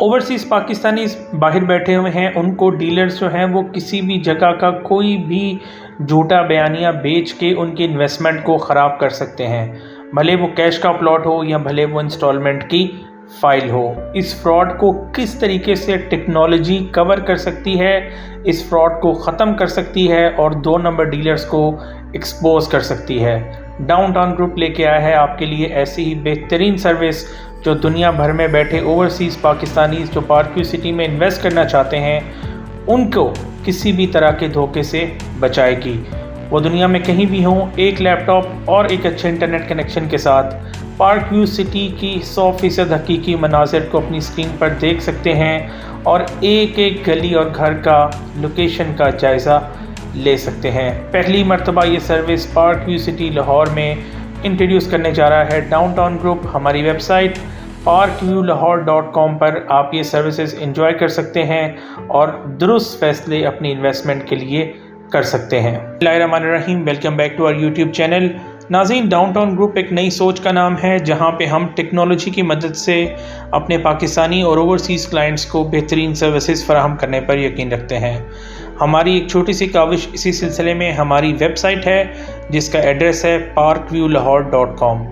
Overseas Pakistanis बाहर बैठे हुए हैं, उनको डीलर्स जो हैं वो किसी भी जगह का कोई भी झूठा बयानिया बेच के उनकी इन्वेस्टमेंट को ख़राब कर सकते हैं, भले वो कैश का प्लॉट हो या भले वो इंस्टॉलमेंट की फ़ाइल हो। इस फ्रॉड को किस तरीके से टेक्नोलॉजी कवर कर सकती है, इस फ्रॉड को ख़त्म कर सकती है और 2 नंबर डीलर्स को एक्सपोज कर सकती है। डाउनटाउन ग्रुप लेके आया है आपके लिए ऐसी ही बेहतरीन सर्विस जो दुनिया भर में बैठे ओवरसीज़ पाकिस्तानीज़ जो पार्क व्यू सिटी में इन्वेस्ट करना चाहते हैं उनको किसी भी तरह के धोखे से बचाएगी। वो दुनिया में कहीं भी हों, एक लैपटॉप और एक अच्छे इंटरनेट कनेक्शन के साथ पार्क व्यू सिटी की 100% हकीकी मनाज़िर को अपनी स्क्रीन पर देख सकते हैं और एक एक गली और घर का लोकेशन का जायज़ा ले सकते हैं। पहली मर्तबा ये service park view city Lahore में इंट्रोड्यूस करने जा रहा है डाउनटाउन ग्रुप। हमारी वेबसाइट parkviewlahore.com पर आप ये सर्विसेज एंजॉय कर सकते हैं और दुरुस्त फैसले अपनी इन्वेस्टमेंट के लिए कर सकते हैं। बिस्मिल्लाहिर्रहमानिर्रहीम, welcome back to our YouTube channel. नाज़रीन, डाउनटाउन ग्रुप एक नई सोच का नाम है जहां पे हम टेक्नोलॉजी की मदद से अपने पाकिस्तानी और ओवरसीज़ क्लाइंट्स को बेहतरीन सर्विसेज फराहम करने पर यकीन रखते हैं। हमारी एक छोटी सी काविश इसी सिलसिले में हमारी वेबसाइट है जिसका एड्रेस है parkviewlahore.com।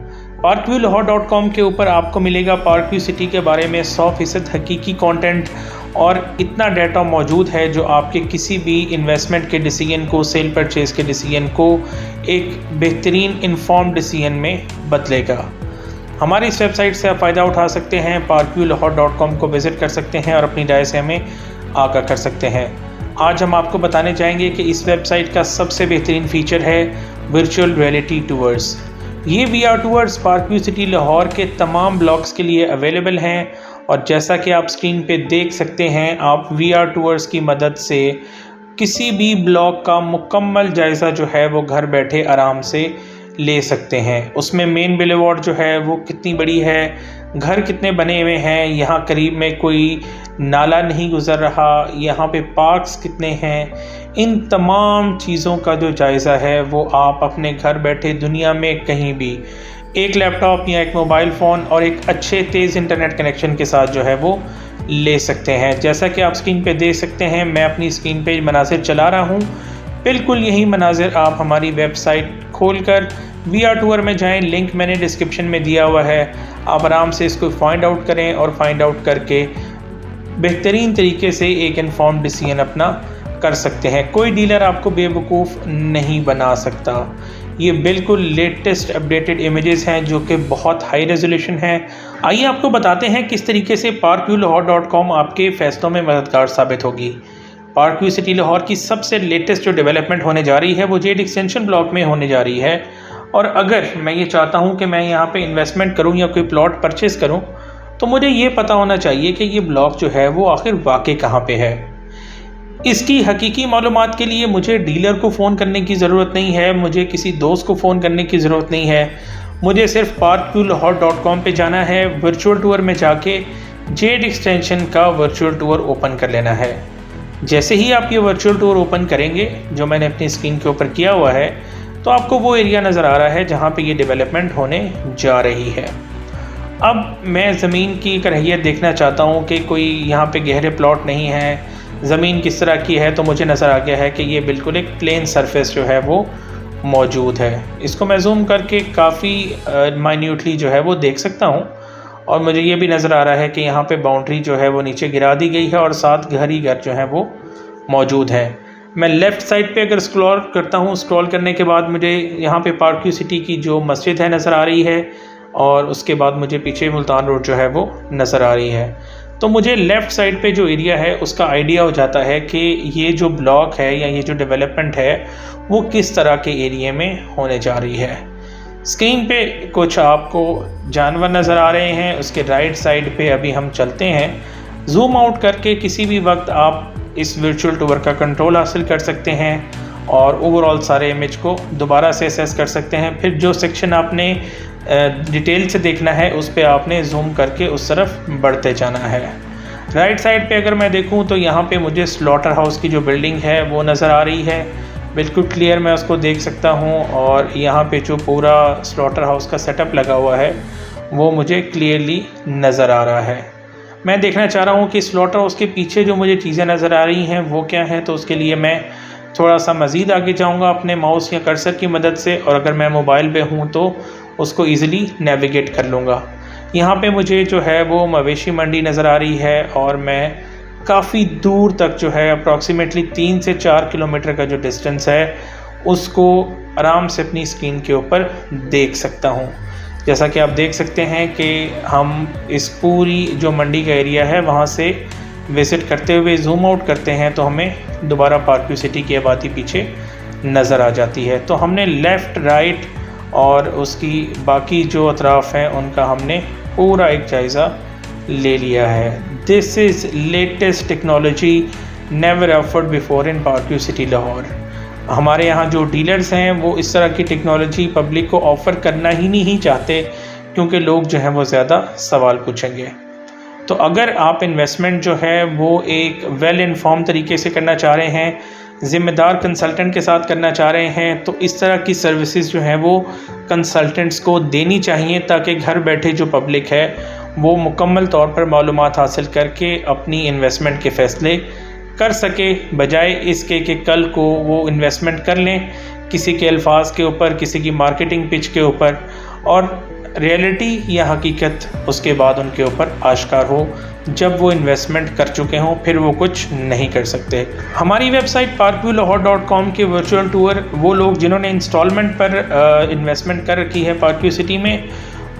parkviewlahore.com के ऊपर आपको मिलेगा पार्क व्यू सिटी के बारे में 100% हकीकी कंटेंट और इतना डाटा मौजूद है जो आपके किसी भी इन्वेस्टमेंट के डिसीजन को, सेल परचेज़ के डिसीजन को एक बेहतरीन इन्फॉर्म डिसीजन में बदलेगा। हमारी इस वेबसाइट से आप फ़ायदा उठा सकते हैं, parkviewlahore.com को विज़िट कर सकते हैं और अपनी राय से हमें आगाह कर सकते हैं। आज हम आपको बताने जाएंगे कि इस वेबसाइट का सबसे बेहतरीन फ़ीचर है वर्चुअल रियलिटी टूर्स। ये VR tours park view city Lahore के तमाम ब्लॉक्स के लिए अवेलेबल हैं और जैसा कि आप स्क्रीन पे देख सकते हैं, आप VR टूर्स की मदद से किसी भी ब्लॉक का मुकम्मल जायज़ा जो है वो घर बैठे आराम से ले सकते हैं। उसमें मेन बिलवार्ड जो है वो कितनी बड़ी है, घर कितने बने हुए हैं, यहाँ करीब में कोई नाला नहीं गुज़र रहा, यहाँ पे पार्क्स कितने हैं, इन तमाम चीज़ों का जो जायज़ा है वो आप अपने घर बैठे दुनिया में कहीं भी एक लैपटॉप या एक मोबाइल फ़ोन और एक अच्छे तेज़ इंटरनेट कनेक्शन के साथ जो है वो ले सकते हैं। जैसा कि आप स्क्रीन पे देख सकते हैं, मैं अपनी स्क्रीन पे मनाज़िर चला रहा हूँ। बिल्कुल यही मनाज़िर आप हमारी वेबसाइट खोलकर VR टूर में जाएं, लिंक मैंने डिस्क्रिप्शन में दिया हुआ है। आप आराम से इसको फाइंड आउट करें और फाइंड आउट करके बेहतरीन तरीके से एक इन्फॉर्म डिसीजन अपना कर सकते हैं। कोई डीलर आपको बेवकूफ़ नहीं बना सकता। ये बिल्कुल लेटेस्ट अपडेटेड इमेजेस हैं जो कि बहुत हाई रेजोल्यूशन हैं। आइए आपको बताते हैं किस तरीके से parkviewlahore.com आपके फ़ैसलों में मददगार साबित होगी। पार्क व्यू सिटी लाहौर की सबसे लेटेस्ट जो डेवलपमेंट होने जा रही है वो जेड एक्सटेंशन ब्लॉक में होने जा रही है और अगर मैं ये चाहता हूँ कि मैं यहाँ पे इन्वेस्टमेंट करूँ या कोई प्लॉट परचेज़ करूँ तो मुझे ये पता होना चाहिए कि ये ब्लॉक जो है वो आखिर वाकई कहाँ पे है। इसकी हकीकी मालूमात के लिए मुझे डीलर को फ़ोन करने की ज़रूरत नहीं है, मुझे किसी दोस्त को फ़ोन करने की ज़रूरत नहीं है। मुझे सिर्फ parkviewlahore.com पे जाना है, वर्चुअल टूर में जाके जेड एक्सटेंशन का वर्चुअल टूर ओपन कर लेना है। जैसे ही आप ये वर्चुअल टूर ओपन करेंगे, जो मैंने अपनी स्क्रीन के ऊपर किया हुआ है, तो आपको वो एरिया नज़र आ रहा है जहाँ पे ये डेवलपमेंट होने जा रही है। अब मैं ज़मीन की करहियत देखना चाहता हूँ कि कोई यहाँ पे गहरे प्लॉट नहीं है, ज़मीन किस तरह की है, तो मुझे नज़र आ गया है कि ये बिल्कुल एक प्लेन सरफेस जो है वो मौजूद है। इसको मैं जूम करके काफ़ी माइन्यूटली जो है वो देख सकता हूँ और मुझे ये भी नज़र आ रहा है कि यहाँ पे बाउंड्री जो है वो नीचे गिरा दी गई है और साथ घर ही घर जो है वो मौजूद है। मैं लेफ़्ट साइड पे अगर स्क्रॉल करता हूँ, स्क्रॉल करने के बाद मुझे यहाँ पे पार्क व्यू सिटी की जो मस्जिद है नज़र आ रही है और उसके बाद मुझे पीछे मुल्तान रोड जो है वो नज़र आ रही है। तो मुझे लेफ़्ट साइड पे जो एरिया है उसका आइडिया हो जाता है कि ये जो ब्लॉक है या ये जो डेवलपमेंट है वो किस तरह के एरिए में होने जा रही है। स्क्रीन पे कुछ आपको जानवर नज़र आ रहे हैं, उसके राइट साइड पे अभी हम चलते हैं। जूम आउट करके किसी भी वक्त आप इस वर्चुअल टूर का कंट्रोल हासिल कर सकते हैं और ओवरऑल सारे इमेज को दोबारा से असेस कर सकते हैं। फिर जो सेक्शन आपने डिटेल से देखना है उस पर आपने जूम करके उस तरफ बढ़ते जाना है। राइट साइड पे अगर मैं देखूं तो यहाँ पे मुझे स्लॉटर हाउस की जो बिल्डिंग है वो नज़र आ रही है, बिल्कुल क्लियर मैं उसको देख सकता हूँ और यहाँ पे जो पूरा स्लॉटर हाउस का सेटअप लगा हुआ है वो मुझे क्लियरली नज़र आ रहा है। मैं देखना चाह रहा हूँ कि स्लॉटर हाउस के पीछे जो मुझे चीज़ें नज़र आ रही हैं वो क्या हैं। तो उसके लिए मैं थोड़ा सा मज़ीद आगे जाऊँगा अपने माउस या कर्सर की मदद से, और अगर मैं मोबाइल पे हूँ तो उसको ईज़िली नेविगेट कर लूँगा। यहाँ पे मुझे जो है वो मवेशी मंडी नज़र आ रही है, और मैं काफ़ी दूर तक जो है अप्रॉक्सीमेटली 3 से 4 किलोमीटर का जो डिस्टेंस है उसको आराम से अपनी स्क्रीन के ऊपर देख सकता हूँ। जैसा कि आप देख सकते हैं कि हम इस पूरी जो मंडी का एरिया है वहाँ से विज़िट करते हुए ज़ूम आउट करते हैं तो हमें दोबारा पार्कव्यू सिटी की आबादी पीछे नज़र आ जाती है। तो हमने लेफ़्ट राइट और उसकी बाकी जो अतराफ़ हैं उनका हमने पूरा एक जायज़ा ले लिया है। This is latest technology never offered before in Park View City Lahore. हमारे यहाँ जो डीलर्स हैं वो इस तरह की टेक्नोलॉजी पब्लिक को ऑफ़र करना ही नहीं चाहते, क्योंकि लोग जो हैं वो ज़्यादा सवाल पूछेंगे। तो अगर आप इन्वेस्टमेंट जो है वो एक वेल इन्फॉर्म तरीके से करना चाह रहे हैं, ज़िम्मेदार कंसल्टेंट के साथ करना चाह रहे हैं, तो इस तरह की सर्विसेज जो हैं वो कंसल्टेंट्स को देनी चाहिए, ताकि घर बैठे जो पब्लिक है वो मुकम्मल तौर पर मालूमात हासिल करके अपनी इन्वेस्टमेंट के फ़ैसले कर सके, बजाय इसके कि कल को वो इन्वेस्टमेंट कर लें किसी के अल्फाज के ऊपर, किसी की मार्केटिंग पिच के ऊपर, और रियलिटी या हकीकत उसके बाद उनके ऊपर आश्कार हो जब वो इन्वेस्टमेंट कर चुके हों, फिर वो कुछ नहीं कर सकते। हमारी वेबसाइट parkviewlahore.com के वर्चुअल टूर वो लोग जिन्होंने इंस्टॉलमेंट पर इन्वेस्टमेंट कर रखी है पार्कव्यू सिटी में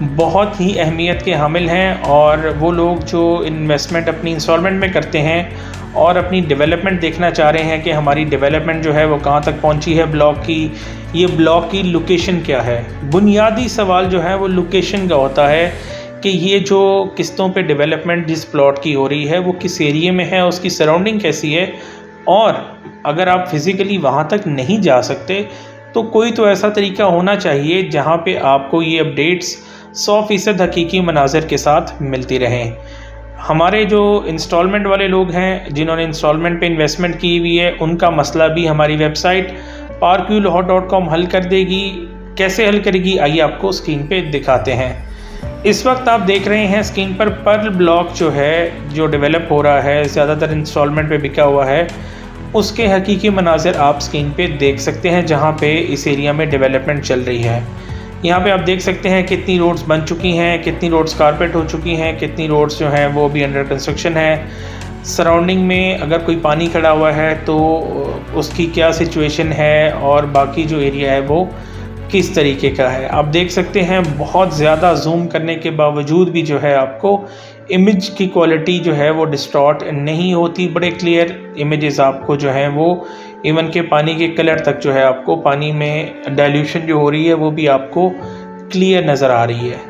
बहुत ही अहमियत के हामिल हैं, और वो लोग जो इन्वेस्टमेंट अपनी इंस्टॉलमेंट में करते हैं और अपनी डेवलपमेंट देखना चाह रहे हैं कि हमारी डेवलपमेंट जो है वो कहाँ तक पहुँची है, ब्लॉक की, ये ब्लॉक की लोकेशन क्या है। बुनियादी सवाल जो है वो लोकेशन का होता है कि ये जो किस्तों पे डेवलपमेंट जिस प्लॉट की हो रही है वो किस एरिए में है, उसकी सराउंडिंग कैसी है, और अगर आप फिज़िकली वहाँ तक नहीं जा सकते तो कोई तो ऐसा तरीका होना चाहिए जहाँ पे आपको ये अपडेट्स 100% हकीकी मनाज़र के साथ मिलती रहें। हमारे जो इंस्टॉलमेंट वाले लोग हैं जिन्होंने इंस्टॉलमेंट पे इन्वेस्टमेंट की हुई है, उनका मसला भी हमारी वेबसाइट parkviewlahore.com हल कर देगी। कैसे हल करेगी आइए आपको स्क्रीन पे दिखाते हैं। इस वक्त आप देख रहे हैं स्क्रीन पर पर्ल ब्लॉक जो है जो डेवलप हो रहा है, ज़्यादातर इंस्टॉलमेंट पे बिका हुआ है, उसके हकीकी मनाज़र आप स्क्रीन पे देख सकते हैं जहाँ पे इस एरिया में डेवलपमेंट चल रही है। यहाँ पे आप देख सकते हैं कितनी रोड्स बन चुकी हैं, कितनी रोड्स कारपेट हो चुकी हैं, कितनी रोड्स जो हैं वो भी अंडर कंस्ट्रक्शन है। सराउंडिंग में अगर कोई पानी खड़ा हुआ है तो उसकी क्या सिचुएशन है, और बाकी जो एरिया है वो किस तरीके का है। आप देख सकते हैं बहुत ज़्यादा जूम करने के बावजूद भी जो है आपको इमेज की क्वालिटी जो है वो डिस्टॉर्ट नहीं होती, बड़े क्लियर इमेजेस आपको जो हैं वो इवन के पानी के कलर तक जो है आपको पानी में डाइल्यूशन जो हो रही है वो भी आपको क्लियर नज़र आ रही है।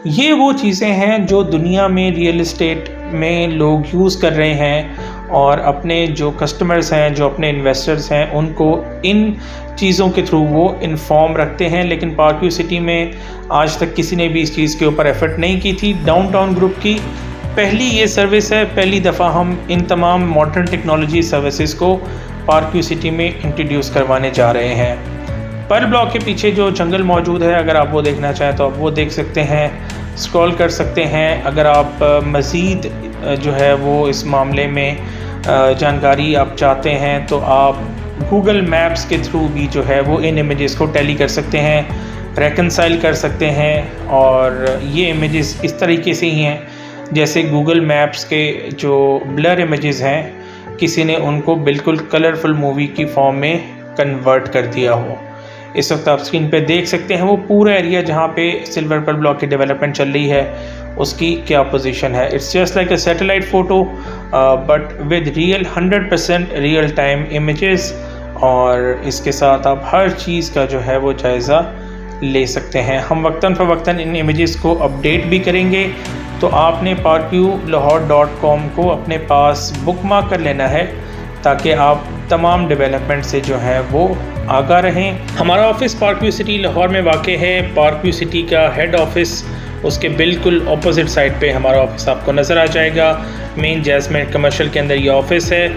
ये वो चीज़ें हैं जो दुनिया में रियल एस्टेट में लोग यूज़ कर रहे हैं, और अपने जो कस्टमर्स हैं, जो अपने इन्वेस्टर्स हैं, उनको इन चीज़ों के थ्रू वो इन्फॉर्म रखते हैं। लेकिन पार्कव्यू सिटी में आज तक किसी ने भी इस चीज़ के ऊपर एफर्ट नहीं की थी। डाउनटाउन ग्रुप की पहली ये सर्विस है, पहली दफ़ा हम इन तमाम मॉडर्न टेक्नोलॉजी सर्विसेज को पार्कव्यू सिटी में इंट्रोड्यूस करवाने जा रहे हैं। पर्ल ब्लॉक के पीछे जो जंगल मौजूद है, अगर आप वो देखना चाहें तो आप वो देख सकते हैं, स्क्रॉल कर सकते हैं। अगर आप मज़ीद जो है वो इस मामले में जानकारी आप चाहते हैं तो आप गूगल मैप्स के थ्रू भी जो है वो इन इमेजेस को टैली कर सकते हैं, रेकनसाइल कर सकते हैं। और ये इमेजेस इस तरीके से ही हैं जैसे गूगल मैप्स के जो ब्लर इमेजेस हैं किसी ने उनको बिल्कुल कलरफुल मूवी की फॉर्म में कन्वर्ट कर दिया हो। इस वक्त आप स्क्रीन पे देख सकते हैं वो पूरा एरिया जहाँ पे सिल्वर पर्ल ब्लॉक की डेवलपमेंट चल रही है उसकी क्या पोजीशन है। It's just like a satellite photo but with real 100% real time images, और इसके साथ आप हर चीज़ का जो है वो जायज़ा ले सकते हैं। हम वक्तन फ़वक्तन इन इमेजेस को अपडेट भी करेंगे, तो आपने parkviewlahore.com को अपने पास बुकमार्क कर लेना है ताकि आप तमाम डेवलपमेंट से जो है वो आगाह रहें। हमारा ऑफिस पार्कव्यू सिटी लाहौर में वाक़ है। पार्कव्यू सिटी का हेड ऑफिस उसके बिल्कुल ऑपोजिट साइड पे हमारा ऑफिस आपको नज़र आ जाएगा। मेन जैस्मिन कमर्शियल के अंदर ये ऑफिस है।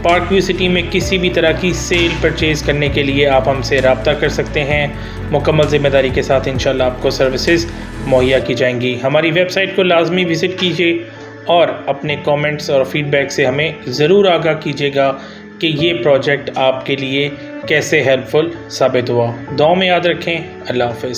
पार्कव्यू सिटी में किसी भी तरह की सेल परचेज़ करने के लिए आप हमसे रब्ता कर सकते हैं। मुकम्मल ज़िम्मेदारी के साथ इंशाल्लाह आपको सर्विसेज मुहैया की जाएंगी। हमारी वेबसाइट को लाजमी विज़िट कीजिए और अपने कमेंट्स और फीडबैक से हमें ज़रूर आगाह कीजिएगा कि ये प्रोजेक्ट आपके लिए कैसे हेल्पफुल साबित हुआ। दुआ में याद रखें। अल्लाह हाफ़िज़।